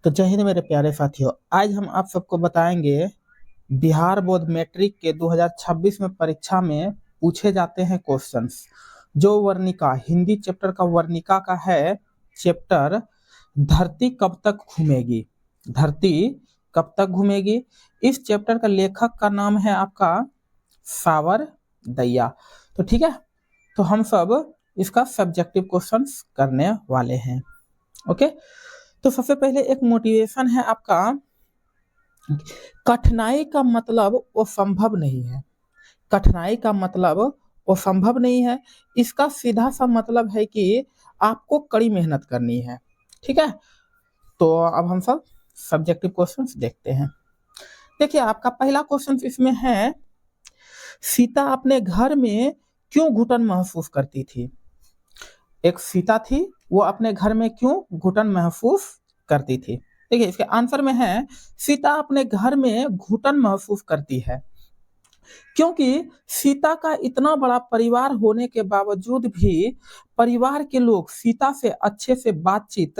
तो जय हिंद मेरे प्यारे साथियों। आज हम आप सबको बताएंगे बिहार बोर्ड मैट्रिक के 2026 में परीक्षा में पूछे जाते हैं क्वेश्चंस। जो वर्णिका हिंदी चैप्टर का वर्णिका का है चैप्टर धरती कब तक घूमेगी। धरती कब तक घूमेगी। इस चैप्टर का लेखक का नाम है आपका सावर दैया। तो ठीक है, तो हम सब इसका सब्जेक्टिव क्वेश्चंस करने वाले हैं। ओके, तो सबसे पहले एक मोटिवेशन है आपका, कठिनाई का मतलब वो संभव नहीं है। कठिनाई का मतलब वो संभव नहीं है, इसका सीधा सा मतलब है कि आपको कड़ी मेहनत करनी है। ठीक है, तो अब हम सब सब्जेक्टिव क्वेश्चंस देखते हैं। देखिए, आपका पहला क्वेश्चन इसमें है, सीता अपने घर में क्यों घुटन महसूस करती थी। एक सीता थी, वो अपने घर में क्यों घुटन महसूस करती थी। देखिए, इसके आंसर में है, सीता अपने घर में घुटन महसूस करती है क्योंकि सीता का इतना बड़ा परिवार होने के बावजूद भी परिवार के लोग सीता से अच्छे से बातचीत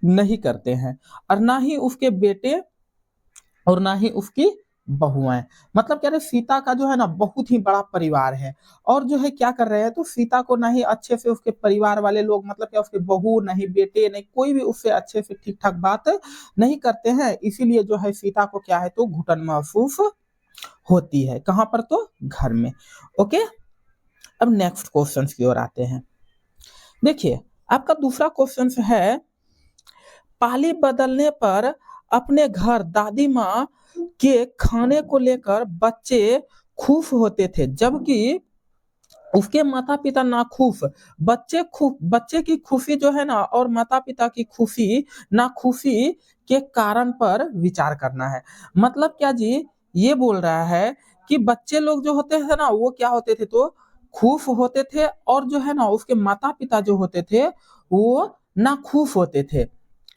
नहीं करते हैं, और ना ही उसके बेटे और ना ही उसकी बहुएं। मतलब कह रहे सीता का जो है ना बहुत ही बड़ा परिवार है, और जो है क्या कर रहे हैं, तो सीता को ना ही अच्छे से उसके परिवार वाले लोग, मतलब क्या उसके बहू नहीं बेटे नहीं कोई भी उससे अच्छे से ठीक ठाक बात नहीं करते हैं। इसीलिए जो है सीता को क्या है, तो घुटन महसूस होती है। कहां पर, तो घर में। ओके, अब नेक्स्ट क्वेश्चन की ओर आते हैं। देखिए, आपका दूसरा क्वेश्चन है, पाली बदलने पर अपने घर दादी माँ के खाने को लेकर बच्चे खुश होते थे, जबकि उसके माता पिता नाखुश। बच्चे की खुशी जो है ना और माता पिता की खुशी नाखुशी के कारण पर विचार करना है। मतलब क्या जी, ये बोल रहा है कि बच्चे लोग जो होते हैं ना वो क्या होते थे, तो खुश होते थे, और जो है ना उसके माता पिता जो होते थे वो नाखुश होते थे।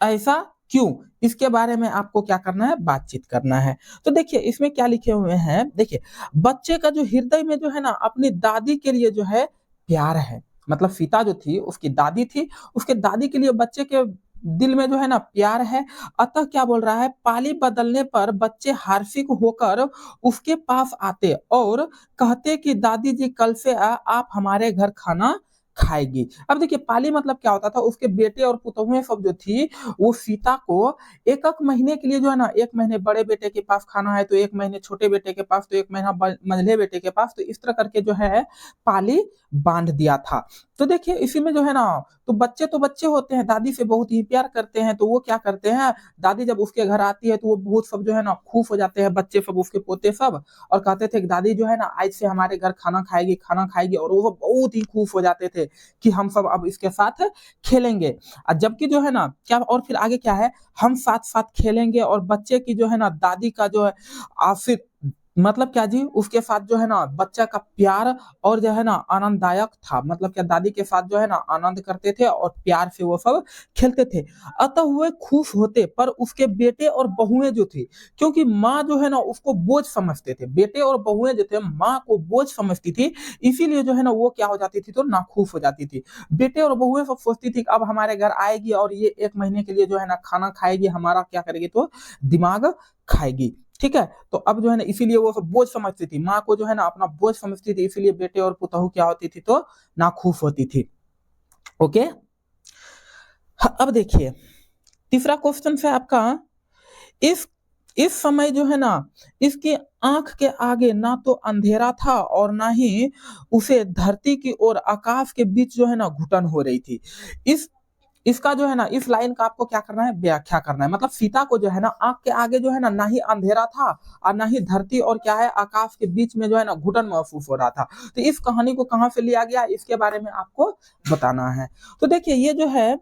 ऐसा क्यों, इसके बारे में आपको क्या करना है, बातचीत करना है। तो देखिए, इसमें क्या लिखे हुए हैं। देखिए, बच्चे का जो हृदय में जो है ना अपनी दादी के लिए जो है प्यार है। मतलब सीता जो थी उसकी दादी थी, उसके दादी के लिए बच्चे के दिल में जो है ना प्यार है। अतः क्या बोल रहा है, पाली बदलने पर बच्चे हार्दिक होकर उसके पास आते और कहते कि दादी जी कल से आप हमारे घर खाना खाएगी। अब देखिए, पाली मतलब क्या होता था, उसके बेटे और पुतहुएं सब जो थी वो सीता को एक एक महीने के लिए जो है ना, एक महीने बड़े बेटे के पास खाना है तो एक महीने छोटे बेटे के पास, तो एक महीना मंझले बेटे के पास, तो इस तरह करके जो है पाली बांध दिया था। तो देखिए, इसी में जो है ना, तो बच्चे होते हैं, दादी से बहुत ही प्यार करते हैं, तो वो क्या करते हैं, दादी जब उसके घर आती है तो वो बहुत सब जो है ना खुश हो जाते हैं, बच्चे सब उसके पोते सब, और कहते थे कि दादी जो है ना आज से हमारे घर खाना खाएगी, और वो बहुत ही खुश हो जाते थे कि हम सब अब इसके साथ खेलेंगे। जबकि जो है ना क्या, और फिर आगे क्या है, हम साथ साथ खेलेंगे, और बच्चे की जो है ना दादी का जो है फिर मतलब क्या जी, उसके साथ जो है ना बच्चा का प्यार और जो है ना आनंददायक था। मतलब क्या, दादी के साथ जो है ना आनंद करते थे और प्यार से वो सब खेलते थे। अतः वो खुश होते, पर उसके बेटे और बहुएं जो थी, क्योंकि माँ जो है ना उसको बोझ समझते थे, बेटे और बहुएं जो थे माँ को बोझ समझती थी, इसीलिए जो है ना वो क्या हो जाती थी, तो नाखुश हो जाती थी। बेटे और बहुएं सब सोचती थी कि अब हमारे घर आएगी और ये एक महीने के लिए जो है ना खाना खाएगी, हमारा क्या करेगी, तो दिमाग खाएगी। ठीक है, तो अब जो है ना इसीलिए वो सब बोझ समझती थी, माँ को जो है ना अपना बोझ समझती थी, इसीलिए बेटे और पुतहु क्या होती थी, तो नाखुश होती थी। ओके, अब देखिए, तीसरा क्वेश्चन है आपका, इस इस समय जो है ना इसकी आंख के आगे ना तो अंधेरा था और ना ही उसे धरती की और आकाश के बीच जो है ना घुटन हो रही थी। इस इसका जो है ना इस लाइन का आपको क्या करना है, व्याख्या करना है। मतलब सीता को जो है ना आंख के आगे जो है ना ही अंधेरा था और ना ही धरती और क्या है आकाश के बीच में जो है ना घुटन महसूस हो रहा था। तो इस कहानी को कहां से लिया गया, इसके बारे में आपको बताना है। तो देखिए, ये जो है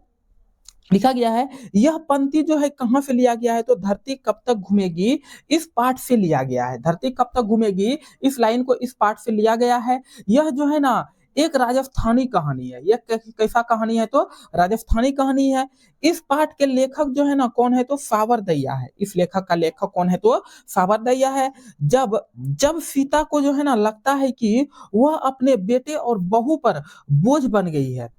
लिखा गया है, यह पंक्ति जो है कहां से लिया गया है, तो धरती कब तक घूमेगी इस पाठ से लिया गया है। धरती कब तक घूमेगी इस लाइन को इस पाठ से लिया गया है। यह जो है ना एक राजस्थानी कहानी है। यह कैसा कहानी है, तो राजस्थानी कहानी है। इस पाठ के लेखक जो है ना कौन है, तो सावर दैया है। इस लेखक का लेखक कौन है, तो सावर दैया है। जब जब सीता को जो है ना लगता है कि वह अपने बेटे और बहू पर बोझ बन गई है,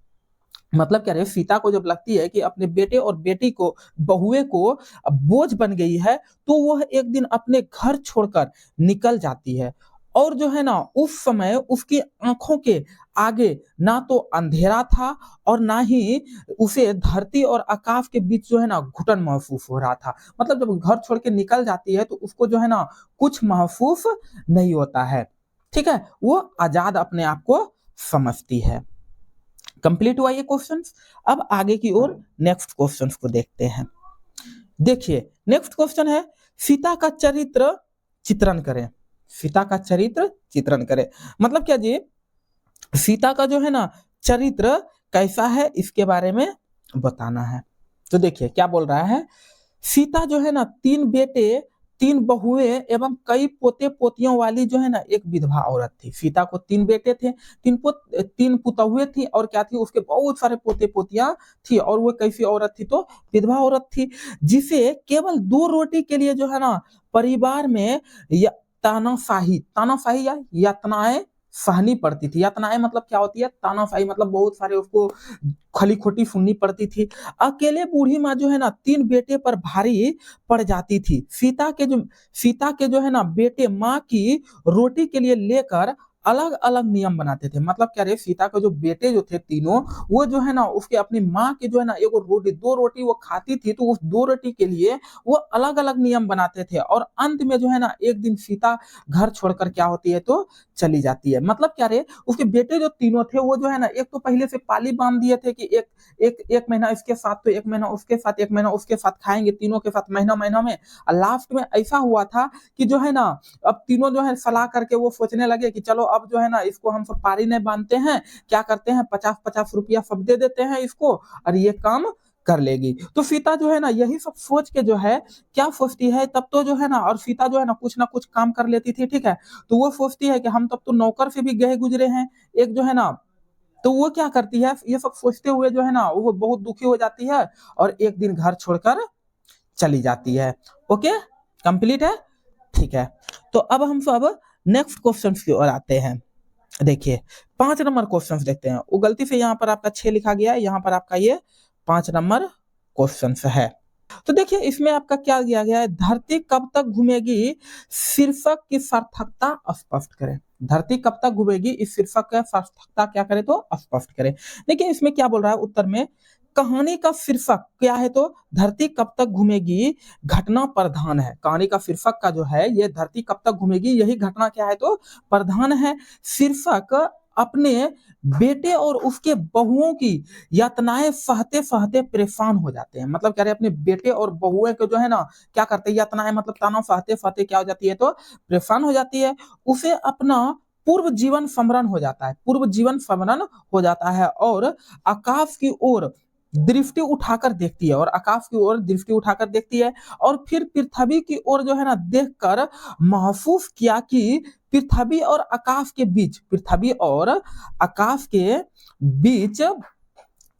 मतलब क्या रहे, सीता को जब लगती है कि अपने बेटे और बेटी को, बहुए को बोझ बन गई है, तो वह एक दिन अपने घर छोड़कर निकल जाती है। और जो है ना, उस समय उसकी आंखों के आगे ना तो अंधेरा था और ना ही उसे धरती और आकाश के बीच जो है ना घुटन महसूस हो रहा था। मतलब जब घर छोड़ के निकल जाती है तो उसको जो है ना कुछ महसूस नहीं होता है। ठीक है, वो आजाद अपने आप को समझती है। कंप्लीट हुआ ये क्वेश्चंस। अब आगे की ओर नेक्स्ट क्वेश्चंस को देखते हैं। देखिए नेक्स्ट क्वेश्चन है, सीता का चरित्र चित्रण करें। सीता का चरित्र चित्रण करें मतलब क्या जी, सीता का जो है ना चरित्र कैसा है इसके बारे में बताना है। तो देखिए क्या बोल रहा है, सीता जो है ना 3 बेटे 3 बहुएं एवं कई पोते पोतियों वाली जो है ना एक विधवा औरत थी। सीता को 3 बेटे थे, 3 पुतहुए थी और क्या थी, उसके बहुत सारे पोते पोतियां थी। और वो कैसी औरत थी, तो विधवा औरत थी, जिसे केवल 2 रोटी के लिए जो है ना परिवार में या तानाशाही या यातनाएं सहनी पड़ती थी। यातनाएं मतलब क्या होती है, तानाशाही मतलब बहुत सारे उसको खली खोटी सुननी पड़ती थी। अकेले बूढ़ी माँ जो है ना 3 बेटे पर भारी पड़ जाती थी। सीता के जो है ना बेटे माँ की रोटी के लिए लेकर अलग अलग नियम बनाते थे। मतलब क्या रे, सीता के जो बेटे जो थे तीनों, वो जो है ना उसके अपनी माँ के जो है ना एगो रोटी 2 रोटी वो खाती थी, तो उस 2 रोटी के लिए वो अलग अलग नियम बनाते थे। और अंत में जो है ना एक दिन सीता घर छोड़कर क्या होती है, तो चली जाती है। मतलब क्या रे, उसके बेटे जो तीनों थे वो जो है ना एक तो पहले से पाली बांध दिए थे कि एक महीना इसके साथ, तो एक महीना उसके साथ, एक महीना उसके साथ खाएंगे तीनों के साथ, महीना महीना में। और लास्ट में ऐसा हुआ था कि जो है ना अब तीनों जो है सलाह करके वो सोचने लगे कि चलो अब जो है ना इसको हम सब पारी नहीं बांधते हैं, क्या करते हैं 50-50 रुपया सब दे देते हैं इसको और ये काम कर लेगी। तो सीता जो है ना यही सब सोच के जो है क्या सोचती है, तब तो जो है ना, और सीता जो है ना कुछ काम कर लेती थी, ठीक है। तो वो सोचती है कि हम तब तो नौकर से भी गए गुजरे हैं, एक जो है ना। तो वो क्या करती है, ये सब सोचते हुए जो है ना वो बहुत दुखी हो जाती है और एक दिन घर छोड़कर चली जाती है। ओके, कंप्लीट है, ठीक है। तो अब हम सब नेक्स्ट क्वेश्चन की ओर आते हैं। देखिए 5 नंबर क्वेश्चन देखते हैं। वो गलती से यहाँ पर आपका 6 लिखा गया है, यहाँ पर आपका ये 5 नंबर क्वेश्चन है। तो देखिए इसमें आपका क्या दिया गया है, धरती कब तक घूमेगी शीर्षक की सार्थकता स्पष्ट करें। धरती कब तक घूमेगी इस शीर्षक का सार्थकता क्या करें, तो स्पष्ट करें। देखिए इसमें क्या बोल रहा है उत्तर में, कहानी का शीर्षक क्या है, तो धरती कब तक घूमेगी घटना प्रधान है। कहानी का शीर्षक का जो है ये धरती कब तक घूमेगी, यही घटना क्या है, तो प्रधान है। शीर्षक अपने बेटे और उसके बहुओं की यातनाएं सहते सहते परेशान हो जाते हैं। मतलब क्या रहे, अपने बेटे और बहुओं को जो है ना क्या करते हैं, यातनाएं मतलब ताना सहते सहते क्या हो जाती है, तो परेशान हो जाती है। उसे अपना पूर्व जीवन स्मरण हो जाता है, पूर्व जीवन स्मरण हो जाता है और आकाश की ओर दृष्टि उठाकर देखती है, और आकाश की ओर दृष्टि उठाकर देखती है और फिर पृथ्वी की ओर जो है ना देखकर महसूस किया कि पृथ्वी और आकाश के बीच, पृथ्वी और आकाश के बीच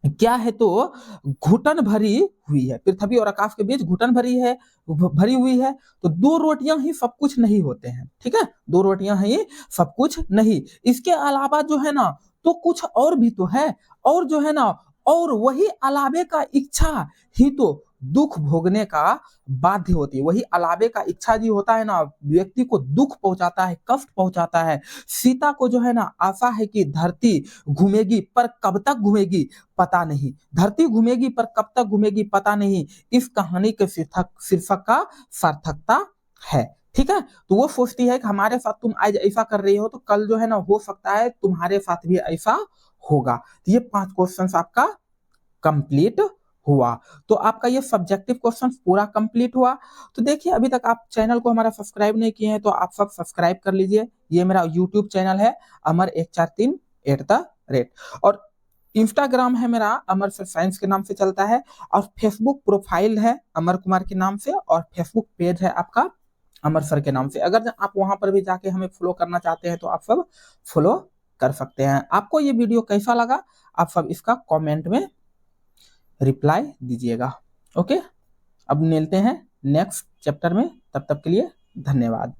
क्या है, तो घुटन भरी हुई है। पृथ्वी और आकाश के बीच घुटन भरी हुई है। तो 2 रोटियां ही सब कुछ नहीं होते हैं, ठीक है, 2 रोटियां ही सब कुछ नहीं, इसके अलावा जो है ना तो कुछ और भी तो है। और जो है ना, और वही अलावे का इच्छा ही तो दुख भोगने का बाध्य होती है। वही अलावे का इच्छा जी होता है ना, व्यक्ति को दुख पहुंचाता है, कष्ट पहुंचाता है। सीता को जो है ना आशा है कि धरती घूमेगी, पर कब तक घूमेगी पता नहीं। धरती घूमेगी पर कब तक घूमेगी पता नहीं, इस कहानी के शीर्षक का सार्थकता है। ठीक है, तो वो सोचती है कि हमारे साथ तुम आज ऐसा कर रही हो तो कल जो है ना हो सकता है तुम्हारे साथ भी ऐसा होगा। तो ये 5 क्वेश्चन आपका कंप्लीट हुआ। तो आपका ये सब्जेक्टिव क्वेश्चन पूरा कंप्लीट हुआ। तो देखिए अभी तक आप चैनल को हमारा सब्सक्राइब नहीं किए हैं तो आप सब सब्सक्राइब कर लीजिए। ये मेरा यूट्यूब चैनल है अमर143@। और इंस्टाग्राम है मेरा अमर सर साइंस के नाम से चलता है, और फेसबुक प्रोफाइल है अमर कुमार के नाम से, और फेसबुक पेज है आपका अमर सर के नाम से। अगर आप वहां पर भी जाके हमें फॉलो करना चाहते हैं तो आप सब फॉलो कर सकते हैं। आपको ये वीडियो कैसा लगा आप सब इसका कमेंट में रिप्लाई दीजिएगा। ओके, अब मिलते हैं नेक्स्ट चैप्टर में, तब तक के लिए धन्यवाद।